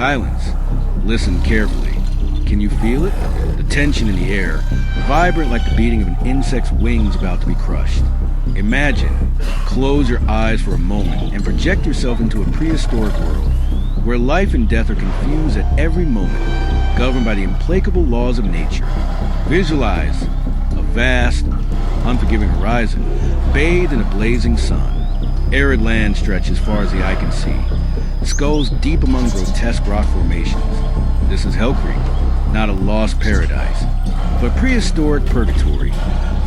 Silence. Listen carefully. Can you feel it? The tension in the air, vibrant like the beating of an insect's wings about to be crushed. Imagine, close your eyes for a moment and project yourself into a prehistoric world where life and death are confused at every moment, governed by the implacable laws of nature. Visualize a vast, unforgiving horizon bathed in a blazing sun. Arid land stretches as far as the eye can see, skulls deep among grotesque rock formations. This is Hell Creek, not a lost paradise, but prehistoric purgatory,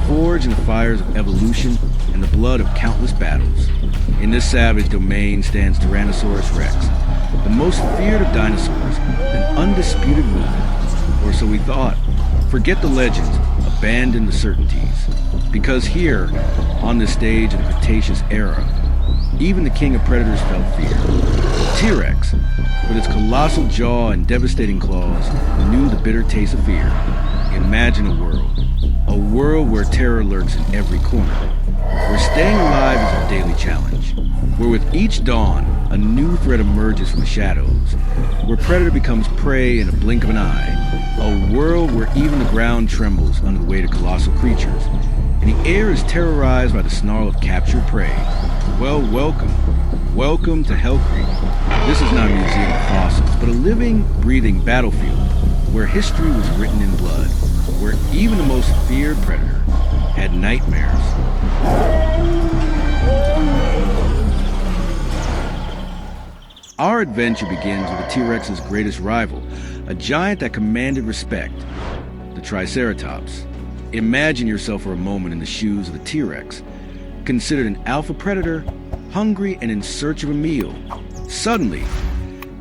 forged in the fires of evolution and the blood of countless battles. In this savage domain stands Tyrannosaurus Rex, the most feared of dinosaurs, an undisputed ruler. Or so we thought. Forget the legends, abandon the certainties. Because here, on the stage of the Cretaceous era, even the king of predators felt fear. The T-Rex, with its colossal jaw and devastating claws, knew the bitter taste of fear. Imagine a world where terror lurks in every corner, where staying alive is a daily challenge, where with each dawn, a new threat emerges from the shadows, where predator becomes prey in a blink of an eye, a world where even the ground trembles under the weight of colossal creatures, and the air is terrorized by the snarl of captured prey. Well, welcome to Hell Creek. This is not a museum of fossils, but a living, breathing battlefield where history was written in blood, where even the most feared predator had nightmares. Our adventure begins with the T-Rex's greatest rival, a giant that commanded respect, the Triceratops. Imagine yourself for a moment in the shoes of the T-Rex, considered an alpha predator, hungry and in search of a meal. Suddenly,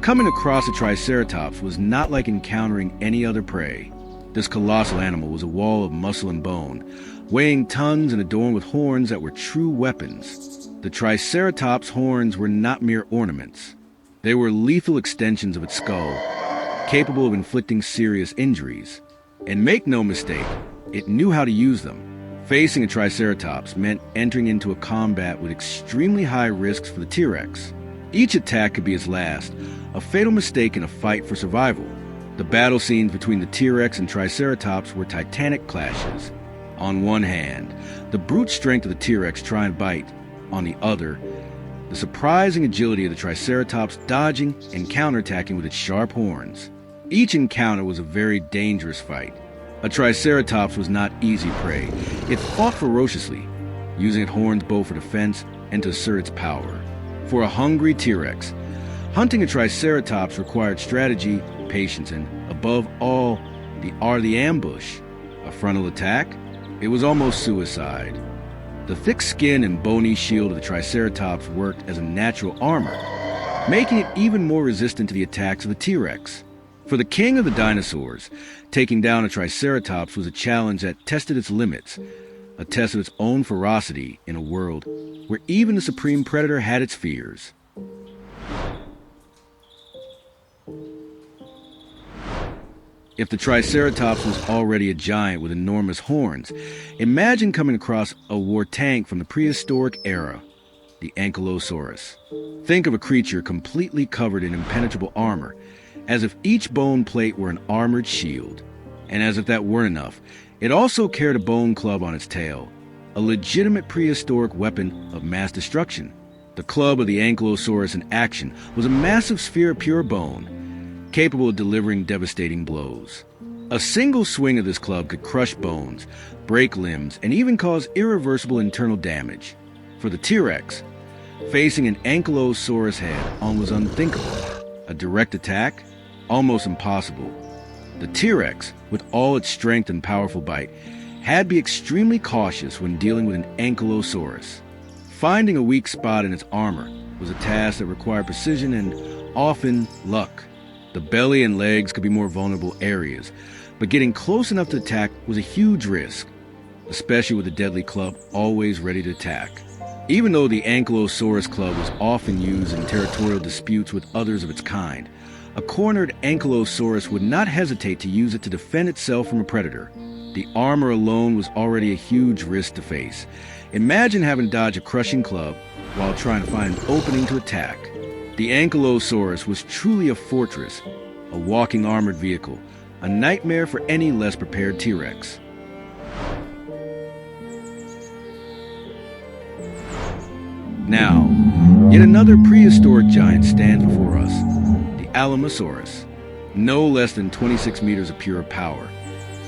coming across a Triceratops was not like encountering any other prey. This colossal animal was a wall of muscle and bone, weighing tons and adorned with horns that were true weapons. The Triceratops' horns were not mere ornaments. They were lethal extensions of its skull, capable of inflicting serious injuries. And make no mistake, it knew how to use them. Facing a Triceratops meant entering into a combat with extremely high risks for the T-Rex. Each attack could be its last, a fatal mistake in a fight for survival. The battle scenes between the T-Rex and Triceratops were titanic clashes. On one hand, the brute strength of the T-Rex trying to bite. On the other, the surprising agility of the Triceratops dodging and counterattacking with its sharp horns. Each encounter was a very dangerous fight. A Triceratops was not easy prey. It fought ferociously, using its horns both for defense and to assert its power. For a hungry T-Rex, hunting a Triceratops required strategy, patience, and, above all, the art of the ambush. A frontal attack? It was almost suicide. The thick skin and bony shield of the Triceratops worked as a natural armor, making it even more resistant to the attacks of the T-Rex. For the king of the dinosaurs, taking down a Triceratops was a challenge that tested its limits, a test of its own ferocity in a world where even the supreme predator had its fears. If the Triceratops was already a giant with enormous horns, imagine coming across a war tank from the prehistoric era, the Ankylosaurus. Think of a creature completely covered in impenetrable armor, as if each bone plate were an armored shield. And as if that weren't enough, it also carried a bone club on its tail, a legitimate prehistoric weapon of mass destruction. The club of the Ankylosaurus in action was a massive sphere of pure bone, capable of delivering devastating blows. A single swing of this club could crush bones, break limbs, and even cause irreversible internal damage. For the T-Rex, facing an Ankylosaurus head-on was unthinkable. A direct attack? Almost impossible. The T-Rex, with all its strength and powerful bite, had to be extremely cautious when dealing with an Ankylosaurus. Finding a weak spot in its armor was a task that required precision and, often, luck. The belly and legs could be more vulnerable areas, but getting close enough to attack was a huge risk, especially with a deadly club always ready to attack. Even though the Ankylosaurus club was often used in territorial disputes with others of its kind, a cornered Ankylosaurus would not hesitate to use it to defend itself from a predator. The armor alone was already a huge risk to face. Imagine having to dodge a crushing club while trying to find an opening to attack. The Ankylosaurus was truly a fortress, a walking armored vehicle, a nightmare for any less prepared T-Rex. Now, yet another prehistoric giant stands before us, the Alamosaurus, no less than 26 meters of pure power.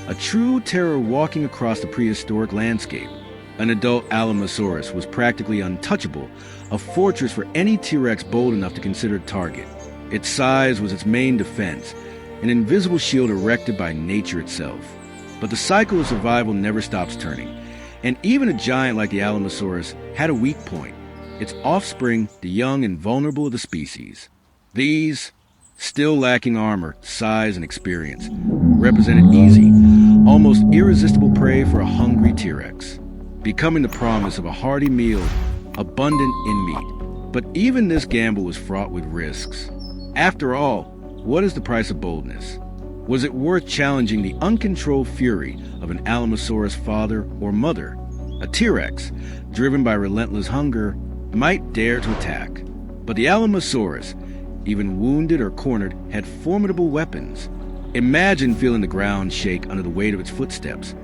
A true terror walking across the prehistoric landscape. An adult Alamosaurus was practically untouchable, a fortress for any T-Rex bold enough to consider a target. Its size was its main defense, an invisible shield erected by nature itself. But the cycle of survival never stops turning, and even a giant like the Alamosaurus had a weak point. Its offspring, the young and vulnerable of the species. These, still lacking armor, size, and experience, represented easy, almost irresistible prey for a hungry T-Rex, becoming the promise of a hearty meal, abundant in meat. But even this gamble was fraught with risks. After all, what is the price of boldness? Was it worth challenging the uncontrolled fury of an Alamosaurus father or mother? A T-Rex, driven by relentless hunger, might dare to attack. But the Alamosaurus, even wounded or cornered, had formidable weapons. Imagine feeling the ground shake under the weight of its footsteps,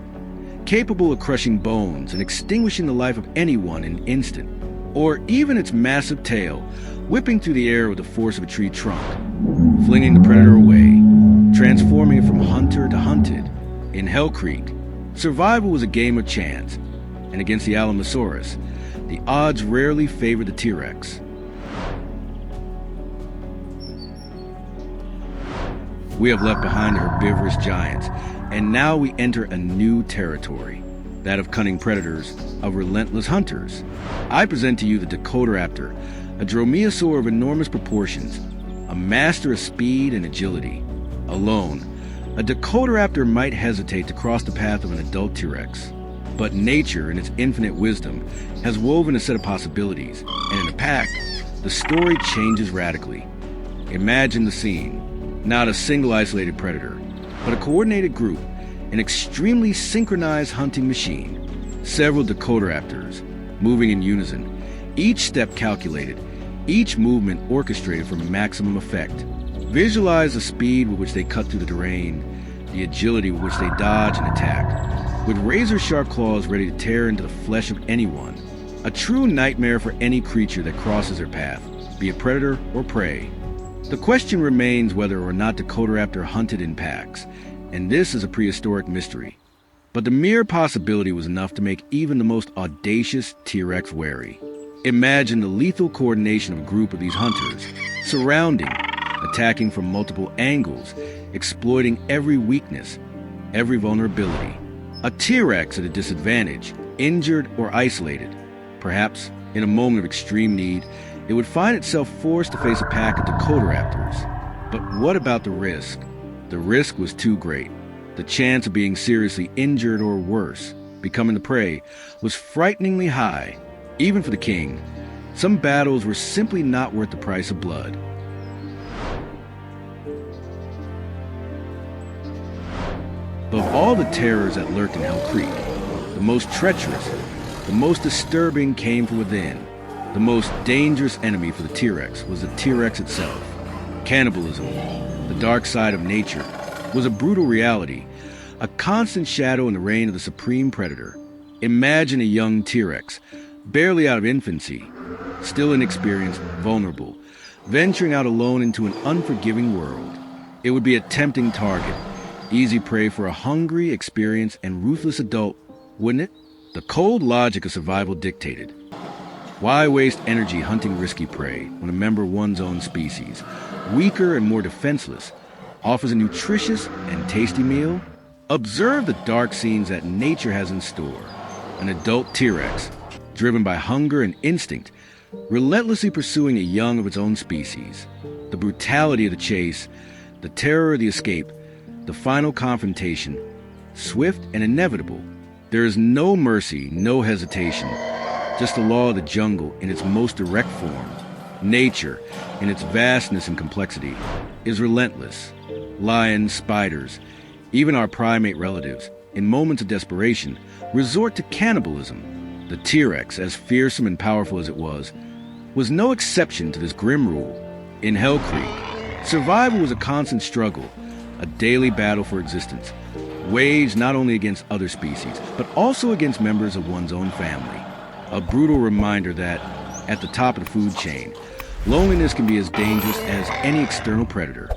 capable of crushing bones and extinguishing the life of anyone in an instant. Or even its massive tail, whipping through the air with the force of a tree trunk, flinging the predator away, transforming it from hunter to hunted. In Hell Creek, survival was a game of chance, and against the Alamosaurus, the odds rarely favored the T-Rex. We have left behind the herbivorous giants, and now we enter a new territory, that of cunning predators, of relentless hunters. I present to you the Dakotaraptor, a dromaeosaur of enormous proportions, a master of speed and agility. Alone, a Dakotaraptor might hesitate to cross the path of an adult T-Rex. But nature, in its infinite wisdom, has woven a set of possibilities, and in a pack, the story changes radically. Imagine the scene. Not a single isolated predator, but a coordinated group, an extremely synchronized hunting machine. Several Dakotaraptors, moving in unison, each step calculated, each movement orchestrated for maximum effect. Visualize the speed with which they cut through the terrain, the agility with which they dodge and attack, with razor-sharp claws ready to tear into the flesh of anyone. A true nightmare for any creature that crosses their path, be it predator or prey. The question remains whether or not Dakotaraptor hunted in packs, and this is a prehistoric mystery. But the mere possibility was enough to make even the most audacious T-Rex wary. Imagine the lethal coordination of a group of these hunters, surrounding, attacking from multiple angles, exploiting every weakness, every vulnerability. A T-Rex at a disadvantage, injured or isolated. Perhaps, in a moment of extreme need, it would find itself forced to face a pack of Dakotaraptors. But what about the risk? The risk was too great. The chance of being seriously injured or worse, becoming the prey, was frighteningly high. Even for the king, some battles were simply not worth the price of blood. Above all the terrors that lurked in Hell Creek, the most treacherous, the most disturbing came from within. The most dangerous enemy for the T-Rex was the T-Rex itself. Cannibalism, the dark side of nature, was a brutal reality, a constant shadow in the reign of the supreme predator. Imagine a young T-Rex, barely out of infancy, still inexperienced, vulnerable, venturing out alone into an unforgiving world. It would be a tempting target, easy prey for a hungry, experienced, and ruthless adult, wouldn't it? The cold logic of survival dictated. Why waste energy hunting risky prey when a member of one's own species, weaker and more defenseless, offers a nutritious and tasty meal? Observe the dark scenes that nature has in store. An adult T-Rex, driven by hunger and instinct, relentlessly pursuing a young of its own species. The brutality of the chase, the terror of the escape, the final confrontation, swift and inevitable. There is no mercy, no hesitation, just the law of the jungle in its most direct form. Nature, in its vastness and complexity, is relentless. Lions, spiders, even our primate relatives, in moments of desperation, resort to cannibalism. The T-Rex, as fearsome and powerful as it was no exception to this grim rule. In Hell Creek, survival was a constant struggle, a daily battle for existence, waged not only against other species, but also against members of one's own family. A brutal reminder that, at the top of the food chain, loneliness can be as dangerous as any external predator.